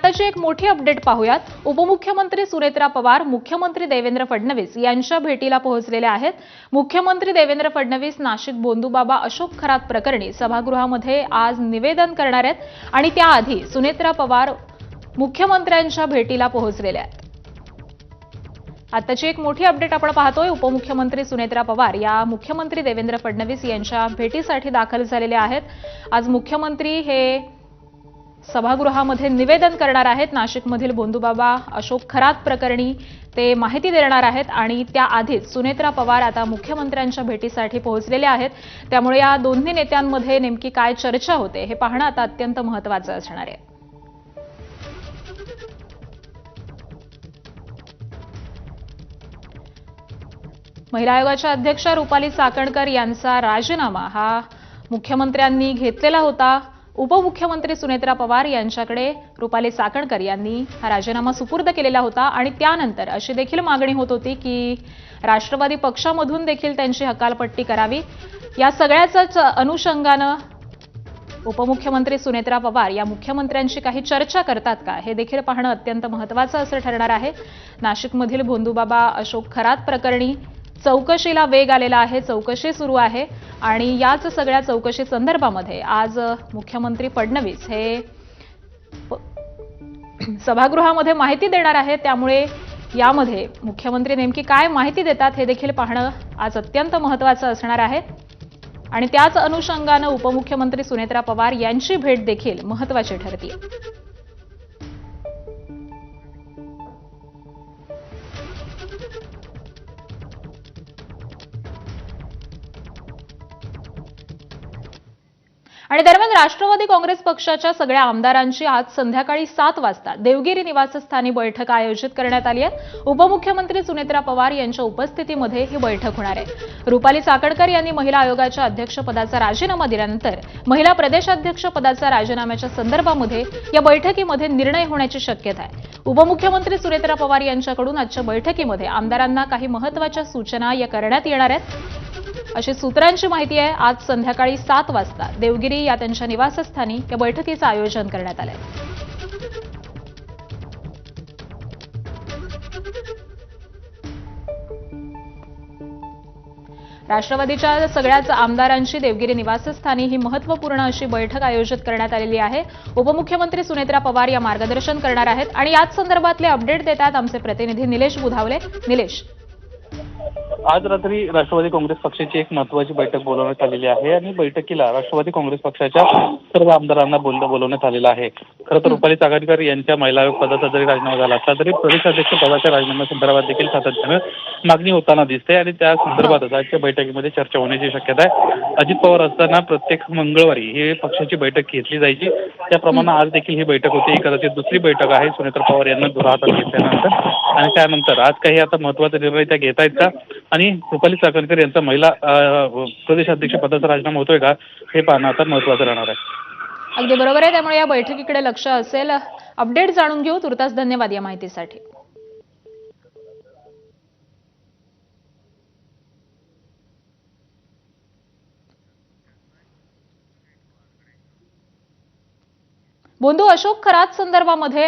आत्ताची एक मोठी अपडेट पाहूयात। उपमुख्यमंत्री सुनेत्रा पवार मुख्यमंत्री देवेंद्र फडणवीस यांच्या भेटीला पोहोचलेले आहेत। मुख्यमंत्री देवेंद्र फडणवीस नाशिक बोंधूबाबा अशोक खरात प्रकरणी सभागृहामध्ये आज निवेदन करणार आहेत आणि त्याआधी सुनेत्रा पवार मुख्यमंत्र्यांच्या भेटीला पोहोचलेल्या आहेत। आताची एक मोठी अपडेट आपण पाहतोय। उपमुख्यमंत्री सुनेत्रा पवार या मुख्यमंत्री देवेंद्र फडणवीस यांच्या भेटीसाठी दाखल झालेले आहेत। आज मुख्यमंत्री हे सभागृहामध्ये निवेदन करणार आहेत। नाशिकमधील बोंधूबाबा अशोक खरात प्रकरणी ते माहिती देणार आहेत आणि त्याआधीच सुनेत्रा पवार आता मुख्यमंत्र्यांच्या भेटीसाठी पोहोचलेले आहेत। त्यामुळे या दोन्ही नेत्यांमध्ये नेमकी काय चर्चा होते हे पाहणं आता अत्यंत महत्त्वाचं असणार आहे। महिला आयोगाच्या अध्यक्षा रुपाली चाकणकर यांचा राजीनामा हा मुख्यमंत्र्यांनी घेतलेला होता। उपमुख्यमंत्री सुनेत्रा पवार यांच्याकडे रुपाली चाकणकर यांनी हा राजीनामा सुपूर्द केलेला होता आणि त्यानंतर अशी देखील मागणी होत होती की राष्ट्रवादी पक्षामधून देखील त्यांची हकालपट्टी करावी। या सगळ्याच अनुषंगाने उपमुख्यमंत्री सुनेत्रा पवार या मुख्यमंत्र्यांशी काही चर्चा करतात का हे देखील पाहणं अत्यंत महत्त्वाचं असं ठरणार आहे। नाशिकमधील बोंधूबाबा अशोक खरात प्रकरणी चौकशीला वेग आलेला आहे, चौकशी सुरू आहे आणि याच सगळ्या चौकशी संदर्भामध्ये आज मुख्यमंत्री फडणवीस हे सभागृहामध्ये माहिती देणार आहेत। त्यामुळे यामध्ये मुख्यमंत्री नेमकी काय माहिती देतात हे देखील पाहणं आज अत्यंत महत्त्वाचं असणार आहे आणि त्याच अनुषंगाने उपमुख्यमंत्री सुनेत्रा पवार यांची भेट देखील महत्त्वाची ठरते। आणि दरम्यान राष्ट्रवादी काँग्रेस पक्षाच्या सगळ्या आमदारांची आज संध्याकाळी 7 वाजता देवगिरी निवासस्थानी बैठक आयोजित करण्यात आली आहे। उपमुख्यमंत्री सुनेत्रा पवार यांच्या उपस्थितीमध्ये ही बैठक होणार आहे। रुपाली चाकणकर यांनी महिला आयोगाच्या अध्यक्षपदाचा राजीनामा दिल्यानंतर महिला प्रदेशाध्यक्षपदाचा राजीनाम्याच्या संदर्भामध्ये या बैठकीमध्ये निर्णय होण्याची शक्यता आहे। उपमुख्यमंत्री सुनेत्रा पवार यांच्याकडून आजच्या बैठकीमध्ये आमदारांना काही महत्त्वाच्या सूचना या करण्यात येणार आहेत अशी सूत्रांची माहिती आहे। आज संध्याकाळी 7 वाजता देवगिरी या त्यांच्या निवासस्थानी या बैठकीचं आयोजन करण्यात आलं आहे। राष्ट्रवादीच्या सगळ्याच आमदारांची देवगिरी निवासस्थानी ही महत्त्वपूर्ण अशी बैठक आयोजित करण्यात आलेली आहे। उपमुख्यमंत्री सुनेत्रा पवार या मार्गदर्शन करणार आहेत आणि याच संदर्भातले अपडेट देतात आमचे प्रतिनिधी निलेश बुधावले। निलेश, आज रात्री राष्ट्रवादी काँग्रेस पक्षाची एक महत्त्वाची बैठक बोलवण्यात आलेली आहे आणि बैठकीला राष्ट्रवादी काँग्रेस पक्षाच्या सर्व आमदारांना बोलवण्यात आलेलं आहे। खरं तर रुपाली चाकणकर यांच्या महिला आयोग पदाचा जरी राजीनामा झाला असला तरी प्रदेशाध्यक्ष पदाच्या राजीनाम्यासंदर्भात देखील सातत्यानं मागणी होताना दिसते आणि त्या संदर्भात आजच्या बैठकीमध्ये चर्चा होण्याची शक्यता आहे। अजित पवार असताना प्रत्येक मंगळवारी ही पक्षाची बैठक घेतली जायची, त्याप्रमाणे आज देखील ही बैठक होती। ही कदाचित दुसरी बैठक आहे सुनेत्रा पवार यांना हातात घेतल्यानंतर आणि त्यानंतर आज काही आता महत्त्वाचा निर्णय त्या घेत आहेत का आणि रुपाली चाकणकर यांचा महिला प्रदेशाध्यक्ष पदाचा राजीनामा होतोय का हे पाहणं आता महत्त्वाचं राहणार आहे। अगदी बरोबर आहे, त्यामुळे या बैठकीकडे लक्ष असेल। अपडेट जाणून घेऊ। तुर्तास धन्यवाद या माहितीसाठी। बोंधू अशोक खरात संदर्भामध्ये